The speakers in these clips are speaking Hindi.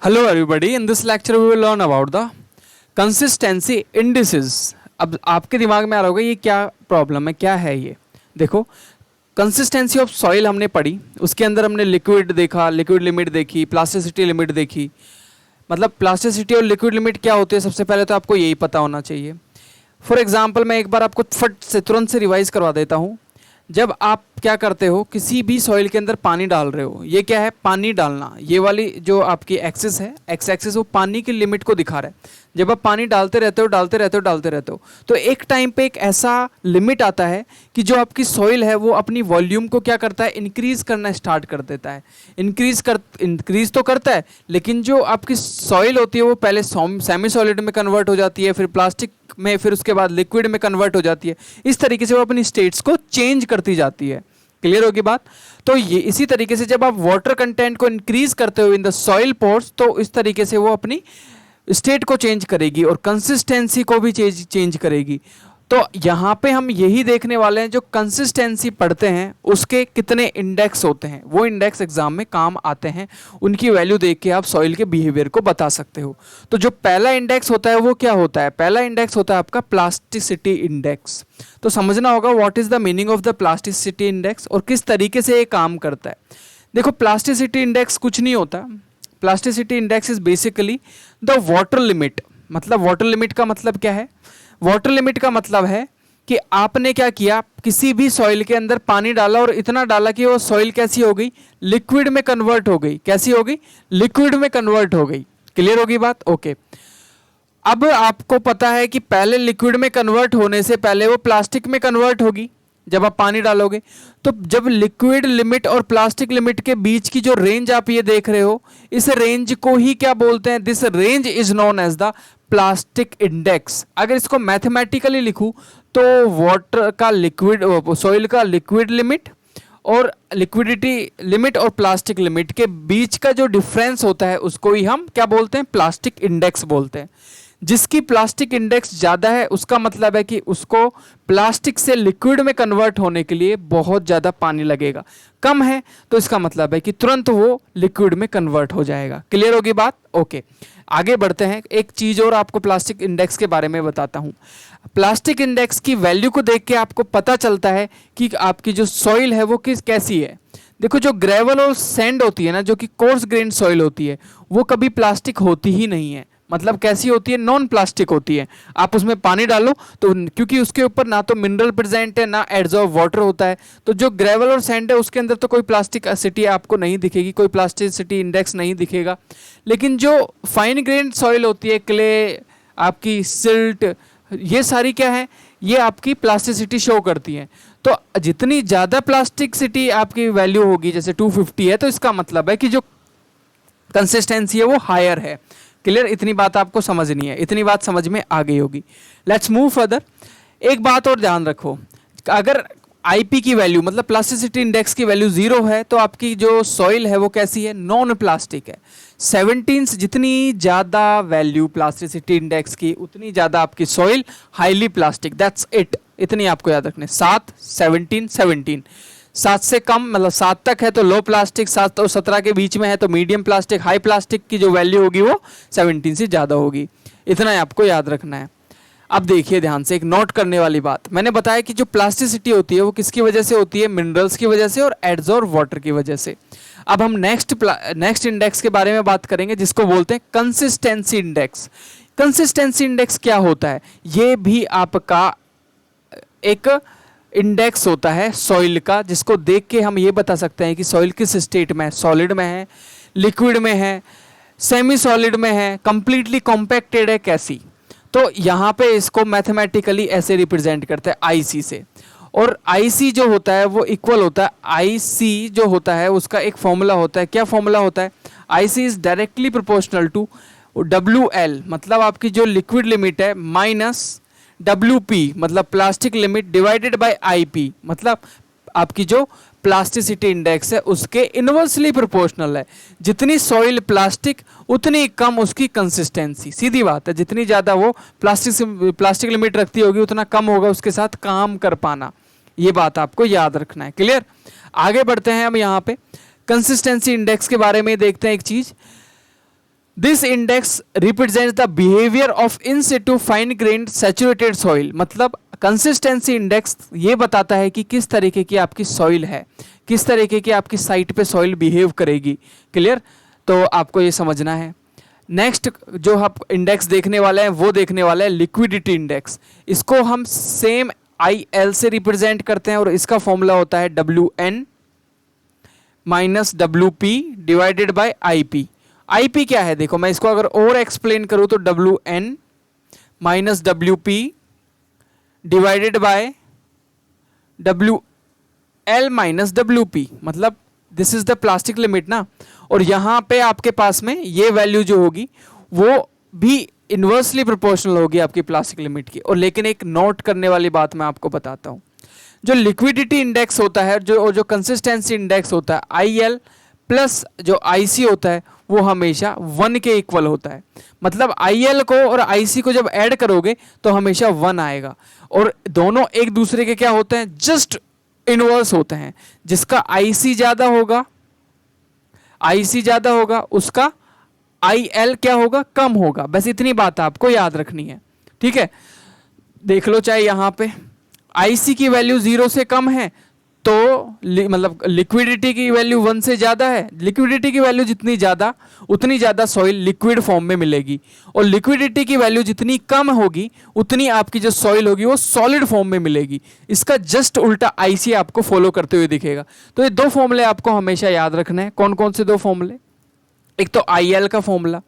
Hello everybody, in this lecture we will learn about the consistency indices। अब आपके दिमाग में आ रहा होगा ये क्या प्रॉब्लम है, क्या है ये। देखो, कंसिस्टेंसी ऑफ सॉइल हमने पढ़ी, उसके अंदर हमने लिक्विड देखा, लिक्विड लिमिट देखी, प्लास्टिसिटी लिमिट देखी। मतलब प्लास्टिसिटी और लिक्विड लिमिट क्या होती है, सबसे पहले तो आपको यही पता होना चाहिए। फॉर एग्जाम्पल मैं एक बार आपको फट से तुरंत से रिवाइज करवा देता हूँ। जब आप क्या करते हो, किसी भी सॉइल के अंदर पानी डाल रहे हो, ये क्या है, पानी डालना। ये वाली जो आपकी एक्सिस है, एक्स एक्सिस, वो पानी की लिमिट को दिखा रहा है। जब आप पानी डालते रहते हो डालते रहते हो डालते रहते हो, तो एक टाइम पे एक ऐसा लिमिट आता है कि जो आपकी सॉइल है वो अपनी वॉल्यूम को क्या करता है, इंक्रीज करना स्टार्ट कर देता है। इंक्रीज तो करता है, लेकिन जो आपकी सॉइल होती है वो पहले सेमी सॉलिड में कन्वर्ट हो जाती है, फिर प्लास्टिक में, फिर उसके बाद लिक्विड में कन्वर्ट हो जाती है। इस तरीके से वो अपनी स्टेट्स को चेंज करती जाती है। क्लियर होगी बात। तो ये इसी तरीके से जब आप वाटर कंटेंट को इंक्रीज करते हो इन द सॉइल पोर्स, तो इस तरीके से वो अपनी स्टेट को चेंज करेगी और कंसिस्टेंसी को भी चेंज करेगी। तो यहाँ पे हम यही देखने वाले हैं, जो कंसिस्टेंसी पढ़ते हैं उसके कितने इंडेक्स होते हैं, वो इंडेक्स एग्जाम में काम आते हैं। उनकी वैल्यू देख के आप सॉइल के बिहेवियर को बता सकते हो। तो जो पहला इंडेक्स होता है वो क्या होता है, पहला इंडेक्स होता है आपका प्लास्टिसिटी इंडेक्स। तो समझना होगा what is the meaning of the plasticity index और किस तरीके से ये काम करता है। देखो, प्लास्टिसिटी इंडेक्स कुछ नहीं होता। Plasticity index is basically the water limit. मतलब वाटर लिमिट का मतलब क्या है, वाटर लिमिट का मतलब है कि आपने क्या किया, किसी भी सॉइल के अंदर पानी डाला और इतना डाला कि वो सॉइल कैसी हो गई, लिक्विड में कन्वर्ट हो गई। कैसी हो गई, लिक्विड में कन्वर्ट हो गई। क्लियर होगी बात, ओके। अब आपको पता है कि पहले लिक्विड में कन्वर्ट होने से पहले वो प्लास्टिक में कन्वर्ट होगी जब आप पानी डालोगे। तो जब लिक्विड लिमिट और प्लास्टिक लिमिट के बीच की जो रेंज आप ये देख रहे हो, इस रेंज को ही क्या बोलते हैं, this range is known as the plastic index. अगर इसको मैथमेटिकली लिखूं तो वाटर का लिक्विड, सॉइल का लिक्विड लिमिट और लिक्विडिटी लिमिट और प्लास्टिक लिमिट के बीच का जो डिफरेंस होता है उसको ही हम क्या बोलते हैं, प्लास्टिक इंडेक्स बोलते हैं। जिसकी प्लास्टिक इंडेक्स ज़्यादा है उसका मतलब है कि उसको प्लास्टिक से लिक्विड में कन्वर्ट होने के लिए बहुत ज़्यादा पानी लगेगा। कम है तो इसका मतलब है कि तुरंत वो लिक्विड में कन्वर्ट हो जाएगा। क्लियर होगी बात, ओके। आगे बढ़ते हैं। एक चीज़ और आपको प्लास्टिक इंडेक्स के बारे में बताता हूँ। प्लास्टिक इंडेक्स की वैल्यू को देख के आपको पता चलता है कि आपकी जो सॉइल है वो कैसी है। देखो, जो ग्रेवल और सैंड होती है ना, जो कि कोर्स ग्रेन सॉइल होती है, वो कभी प्लास्टिक होती ही नहीं है। मतलब कैसी होती है, नॉन प्लास्टिक होती है। आप उसमें पानी डालो तो, क्योंकि उसके ऊपर ना तो मिनरल प्रेजेंट है ना एडजॉर्ब वाटर होता है, तो जो ग्रेवल और सैंड है उसके अंदर तो कोई प्लास्टिसिटी आपको नहीं दिखेगी, कोई प्लास्टिसिटी इंडेक्स नहीं दिखेगा। लेकिन जो फाइन ग्रेन सॉइल होती है, क्ले, आपकी सिल्ट, ये सारी क्या है, ये आपकी प्लास्टिसिटी शो करती है। तो जितनी ज़्यादा प्लास्टिसिटी आपकी वैल्यू होगी, जैसे 250 है, तो इसका मतलब है कि जो कंसिस्टेंसी है वो हायर है। क्लियर, इतनी बात आपको समझनी है, इतनी बात समझ में आ गई होगी। Let's move further. एक बात और ध्यान रखो, अगर आईपी की वैल्यू मतलब प्लास्टिसिटी इंडेक्स की वैल्यू 0 है तो आपकी जो सॉइल है वो कैसी है, नॉन प्लास्टिक है। 17 जितनी ज़्यादा वैल्यू प्लास्टिसिटी इंडेक्स की, उतनी ज़्यादा आपकी soil highly plastic. That's it, इतनी आपको याद रखने। 7, 17, 17। 7 से कम मतलब 7 तक है तो लो प्लास्टिक, 7 और 17 के बीच में है तो मीडियम प्लास्टिक, हाई प्लास्टिक की जो वैल्यू होगी वो 17 से ज़्यादा होगी। इतना ही आपको याद रखना है। अब देखिए ध्यान से, एक नोट करने वाली बात, मैंने बताया कि जो प्लास्टिसिटी होती है वो किसकी वजह से होती है, मिनरल्स की वजह से और एडजॉर्ब वाटर की वजह से। अब हम नेक्स्ट इंडेक्स के बारे में बात करेंगे जिसको बोलते हैं कंसिस्टेंसी इंडेक्स। कंसिस्टेंसी इंडेक्स क्या होता है, ये भी आपका एक इंडेक्स होता है सॉइल का, जिसको देख के हम ये बता सकते हैं कि सॉइल किस स्टेट में है, सॉलिड में है, लिक्विड में है, सेमी सॉलिड में है, कंप्लीटली कॉम्पैक्टेड है, कैसी। तो यहाँ पे इसको मैथमेटिकली ऐसे रिप्रेजेंट करते हैं आईसी से। और आईसी जो होता है वो इक्वल होता है, आईसी जो होता है उसका एक फॉर्मूला होता है। क्या फॉर्मूला होता है, IC is directly proportional to WL, मतलब आपकी जो लिक्विड लिमिट है, माइनस WP मतलब plastic limit, divided by IP मतलब आपकी जो प्लास्टिसिटी इंडेक्स है उसके इनवर्सली प्रोपोर्शनल है। जितनी सॉइल प्लास्टिक उतनी कम उसकी कंसिस्टेंसी। सीधी बात है, जितनी ज़्यादा वो प्लास्टिक लिमिट रखती होगी उतना कम होगा उसके साथ काम कर पाना। ये बात आपको याद रखना है। क्लियर, आगे बढ़ते हैं हम यहाँ पे कंसिस्टेंसी इंडेक्स के बारे में देखते हैं एक चीज़। This index represents the behaviour of in situ fine grained saturated soil. मतलब कंसिस्टेंसी इंडेक्स ये बताता है कि किस तरीके की आपकी सॉइल है, किस तरीके की आपकी साइट पे सॉइल बिहेव करेगी। क्लियर? तो आपको ये समझना है। नेक्स्ट जो आप इंडेक्स देखने वाले हैं वो देखने वाला है लिक्विडिटी इंडेक्स। इसको हम सेम IL से रिप्रेजेंट करते हैं और इसका फॉर्मूला होता है WN minus WP divided by IP। IP क्या है? देखो मैं इसको अगर और एक्सप्लेन करूं तो WN minus WP divided by WL minus WP, मतलब this is the plastic limit ना। और यहां पे आपके पास में ये वैल्यू जो होगी वो भी इन्वर्सली प्रोपोर्शनल होगी आपकी प्लास्टिक लिमिट की। और लेकिन एक नोट करने वाली बात मैं आपको बताता हूं, जो लिक्विडिटी इंडेक्स होता है जो कंसिस्टेंसी इंडेक्स होता है IL प्लस जो IC होता है वो हमेशा 1 के इक्वल होता है। मतलब IL को और IC को जब ऐड करोगे तो हमेशा 1 आएगा। और दोनों एक दूसरे के क्या होते हैं? जस्ट इनवर्स होते हैं। जिसका IC ज्यादा होगा उसका IL क्या होगा? कम होगा। बस इतनी बात आपको याद रखनी है, ठीक है? देख लो, चाहे यहां पे IC की वैल्यू 0 से कम है तो मतलब लिक्विडिटी की वैल्यू 1 से ज्यादा है। लिक्विडिटी की वैल्यू जितनी ज्यादा उतनी ज्यादा सॉइल लिक्विड फॉर्म में मिलेगी, और लिक्विडिटी की वैल्यू जितनी कम होगी उतनी आपकी जो सॉइल होगी वो सॉलिड फॉर्म में मिलेगी। इसका जस्ट उल्टा IC आपको फॉलो करते हुए दिखेगा। तो ये दो फॉर्मूले आपको हमेशा याद रखना है। कौन कौन से दो फॉर्मूले? एक तो IL का फॉर्मूला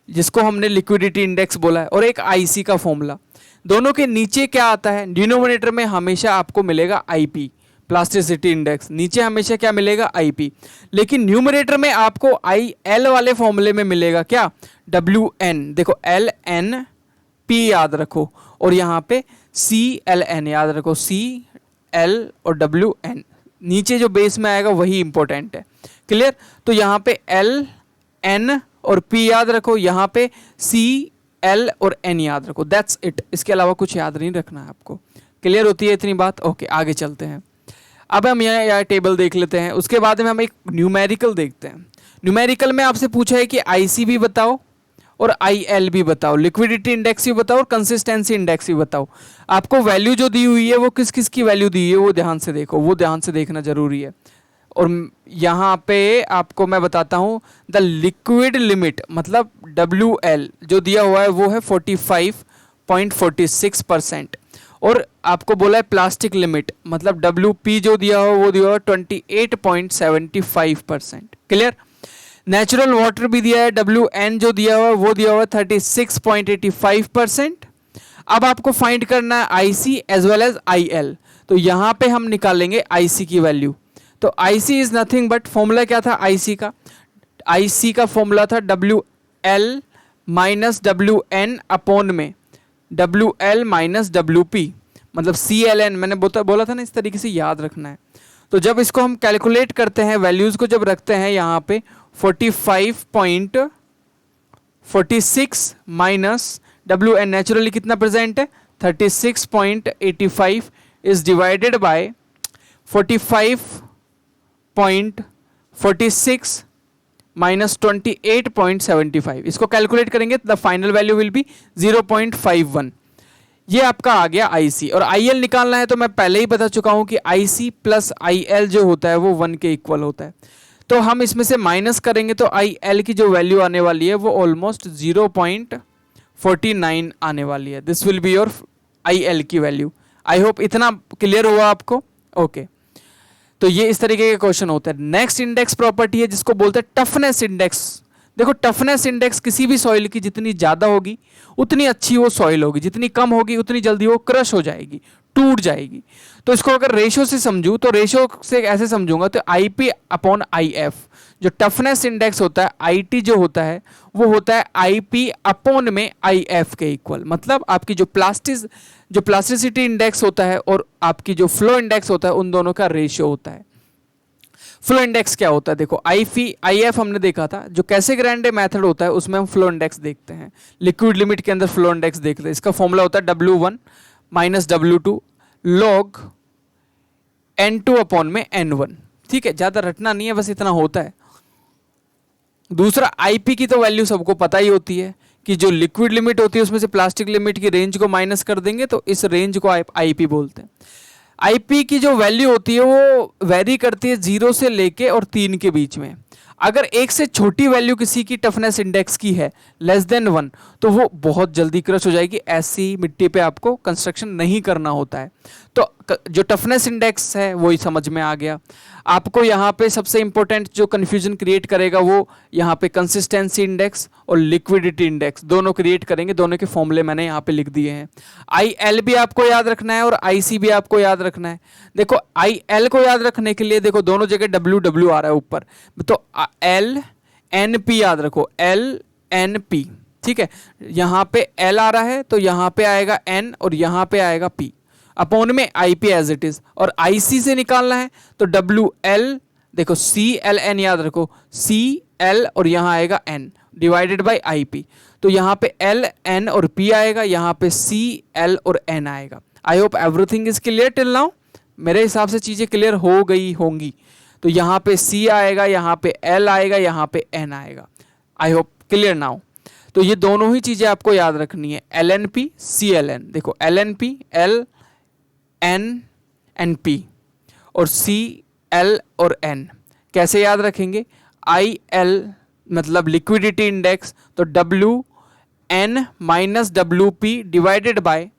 जिसको हमने लिक्विडिटी इंडेक्स बोला है, और एक IC का फॉर्मूला। दोनों के नीचे क्या आता है? डिनोमिनेटर में हमेशा आपको मिलेगा IP प्लास्टिसिटी इंडेक्स, नीचे हमेशा क्या मिलेगा? IP। लेकिन न्यूमरेटर में आपको IL वाले फॉर्मूले में मिलेगा क्या? WN। देखो LNP याद रखो, और यहाँ पे CLN याद रखो, CL और WN नीचे जो बेस में आएगा वही इंपॉर्टेंट है। क्लियर? तो यहाँ पे LN और P याद रखो, यहाँ पे CL और N याद रखो। दैट्स इट, इसके अलावा कुछ याद नहीं रखना है आपको। क्लियर होती है इतनी बात? ओके, आगे चलते हैं। अब हम यह टेबल देख लेते हैं, उसके बाद में हम एक न्यूमेरिकल देखते हैं। न्यूमेरिकल में आपसे पूछा है कि IC भी बताओ और IL भी बताओ, लिक्विडिटी इंडेक्स भी बताओ और कंसिस्टेंसी इंडेक्स भी बताओ। आपको वैल्यू जो दी हुई है वो किस किस की वैल्यू दी हुई है वो ध्यान से देखो, वो ध्यान से देखना जरूरी है। और यहाँ पे आपको मैं बताता हूँ द लिक्विड लिमिट, मतलब WL जो दिया हुआ है वो है 45.46%, और आपको बोला है प्लास्टिक लिमिट, मतलब WP जो दिया हो वो दिया हो 28.75%। क्लियर? नेचुरल वाटर भी दिया है, WN जो दिया हुआ वो दिया हुआ 36.85%। अब आपको फाइंड करना है IC as well as IL। तो यहां पे हम निकालेंगे IC की वैल्यू। तो IC is nothing but, formula क्या था IC का? IC का फॉर्मूला था WL माइनस WN अपॉन में WL माइनस WP, मतलब CLN। मैंने बोला था ना, इस तरीके से याद रखना है। तो जब इसको हम कैलकुलेट करते हैं, वैल्यूज को जब रखते हैं यहाँ पे 45.46 माइनस WN नेचुरली कितना प्रेजेंट है 36.85 इज डिवाइडेड बाय 45.46 माइनस 28.75, इसको कैलकुलेट करेंगे the final value will be 0.51। ये आपका आ गया IC। और IL निकालना है तो मैं पहले ही बता चुका हूं कि IC प्लस IL जो होता है वो 1 के इक्वल होता है। तो हम इसमें से माइनस करेंगे तो IL की जो वैल्यू आने वाली है वो ऑलमोस्ट 0.49 आने वाली है। This will be your IL की वैल्यू। आई होप इतना क्लियर हुआ आपको? ओके तो ये इस तरीके के क्वेश्चन होते हैं। नेक्स्ट इंडेक्स प्रॉपर्टी है जिसको बोलते हैं टफनेस इंडेक्स। देखो टफनेस इंडेक्स किसी भी सॉइल की जितनी ज्यादा होगी उतनी अच्छी वो सॉइल होगी, जितनी कम होगी उतनी जल्दी वो क्रश हो जाएगी, टूट जाएगी। तो इसको अगर रेशो से समझूं तो रेशो से ऐसे समझूंगा तो IP अपॉन IF, जो टफनेस इंडेक्स होता है IT जो होता है वो होता है IP अपॉन में IF के इक्वल। मतलब आपकी जो प्लास्टिसिटी इंडेक्स होता है और आपकी जो फ्लो इंडेक्स होता है उन दोनों का रेशियो होता है। फ्लो इंडेक्स क्या होता है? देखो IF हमने देखा था, जो कैसे ग्रांडे मेथड होता है उसमें हम फ्लो इंडेक्स देखते हैं, लिक्विड लिमिट के अंदर फ्लो इंडेक्स देखते हैं। इसका फॉर्मूला होता है W1 minus W2 log N2 upon में N1। ठीक है, ज्यादा रटना नहीं है, बस इतना होता है। दूसरा आईपी की तो वैल्यू सबको पता ही होती है कि जो लिक्विड लिमिट होती है उसमें से प्लास्टिक लिमिट की रेंज को माइनस कर देंगे तो इस रेंज को आईपी बोलते हैं। आईपी की जो वैल्यू होती है वो वेरी करती है 0 से लेके और 3 के बीच में। अगर 1 से छोटी वैल्यू किसी की टफनेस इंडेक्स की है लेस देन 1 तो वो बहुत जल्दी क्रश हो जाएगी। ऐसी मिट्टी पे आपको कंस्ट्रक्शन नहीं करना होता है। तो जो टफनेस इंडेक्स है वो ही समझ में आ गया। आपको यहाँ पे सबसे इंपॉर्टेंट जो कन्फ्यूजन क्रिएट करेगा वो यहाँ पे कंसिस्टेंसी इंडेक्स और लिक्विडिटी इंडेक्स दोनों क्रिएट करेंगे। दोनों के फॉर्मूले मैंने यहाँ पे लिख दिए हैं। IL भी आपको याद रखना है और IC भी आपको याद रखना है। देखो IL को याद रखने के लिए देखो दोनों जगह WW आ रहा है ऊपर, तो LNP याद रखो, LNP, ठीक है। यहाँ पे L आ रहा है तो यहाँ पे आएगा N और यहाँ पे आएगा P अपॉन में IP एज इट इज। और IC से निकालना है तो WL, देखो CLN याद रखो, CL और यहाँ आएगा N डिवाइडेड बाय IP। तो यहाँ पे L N और P आएगा, यहाँ पे CL और N आएगा। I hope everything is clear till now. मेरे हिसाब से चीज़ें क्लियर हो गई होंगी। तो यहाँ पे C आएगा, यहाँ पे L आएगा, यहाँ पे N आएगा। I hope clear now. तो ये दोनों ही चीज़ें आपको याद रखनी है, LNP CLN। देखो LNP L N and P और C L और N कैसे याद रखेंगे? IL मतलब लिक्विडिटी इंडेक्स, तो WN minus WP divided by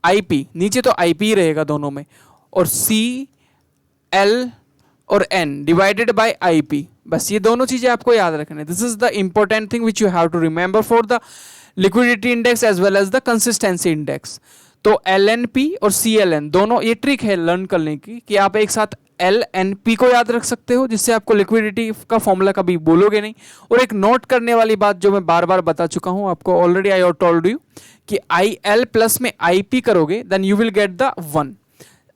IP, नीचे तो IP ही रहेगा दोनों में, और CL और N डिवाइडेड बाय IP। बस ये दोनों चीजें आपको याद रखना है। This is the important thing which you have to remember for the liquidity index as well as the consistency index. तो LNP और CLN दोनों, ये ट्रिक है लर्न करने की कि आप एक साथ LNP को याद रख सकते हो जिससे आपको लिक्विडिटी का फॉर्मूला कभी बोलोगे नहीं। और एक नोट करने वाली बात जो मैं बार बार बता चुका हूं आपको ऑलरेडी, आई टोल्ड यू कि IL प्लस में IP करोगे then you will get the 1।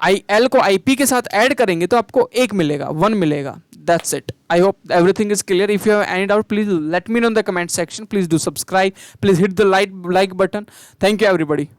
IL को IP के साथ ऐड करेंगे तो आपको 1 मिलेगा, 1 मिलेगा। That's it. I hope everything is clear. If you have any doubt, please let me know in the comment section. Please do subscribe. Please hit the like button. Thank you everybody.